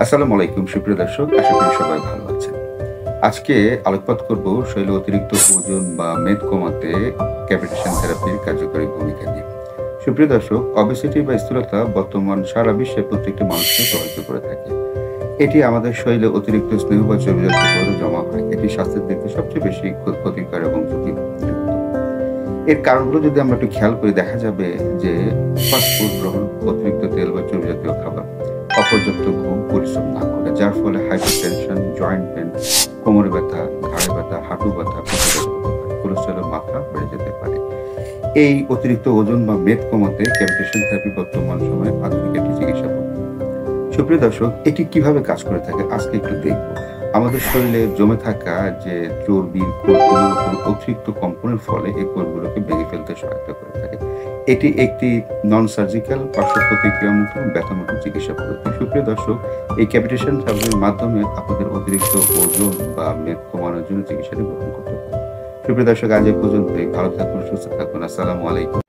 আসসালামু আলাইকুম সুপ্রিয় দর্শক, আশা করি সবাই ভালো আছেন। আজকে আলোকপাত করব শরীরে অতিরিক্ত ওজন বা মেদ কমাতে ক্যাভিটেশন থেরাপির কার্যকরী ভূমিকা নিয়ে। সুপ্রিয় দর্শক, অবেসিটি বা স্থূলতা বর্তমান সারা বিশ্বে প্রত্যেকটি মানুষকে প্রভাবিত করে থাকে। এটি আমাদের শরীরে অতিরিক্ত স্নেহ বা চর্বিজাত পদার্থ জমা হয়। এটি স্বাস্থ্যের দিক থেকে সবচেয়ে বেশি ক্ষতিকর এবং ঝুঁকিযুক্ত। এর কারণগুলো যদি আমরা একটু খেয়াল করি, দেখা যাবে যে ফাস্ট ফুড গ্রহণ, অতিরিক্ত তেল বা চর্বি জাতীয় খাবার, অপর্যাপ্ত ঘুম, পরিশ্রম না করে, যার ফলে হাইপারটেনশন, জয়েন্ট পেন, কোমরে ব্যথা, ঘাড়ে ব্যথা, হাঁটু ব্যথা, পিঠে ব্যথা হতে পারে, কোলেস্টেরল মাত্রা বেড়ে যেতে পারে। এই অতিরিক্ত ওজন বা মেদ কমাতে ক্যাভিটেশন থেরাপি বর্তমান সময়ে আধুনিক একটি চিকিৎসা পদ্ধতি। সুপ্রিয় দর্শক, এটি কিভাবে কাজ করে থাকে আজকে একটু দেখব। আমাদের শরীরে জমে থাকা যে চর্বির কোষগুলোর উপর অতিরিক্ত কম্পনের ফলে এই কোষগুলোকে ভেঙে ফেলতে সহায়তা করে থাকে। এটি একটি নন সার্জিক্যাল, পার্শ্ব প্রতিক্রিয়ামুক্ত এবং ব্যথামুক্ত চিকিৎসা পদ্ধতি। সুপ্রিয় দর্শক, এই ক্যাভিটেশন থেরাপির মাধ্যমে আপনাদের অতিরিক্ত ওজন বা মেদ কমানোর জন্য চিকিৎসাটি গ্রহণ করতে পারেন। সুপ্রিয় দর্শক, আজ এ পর্যন্তই। ভালো থাকুন, সুস্থ থাকুন। আসসালামু আলাইকুম।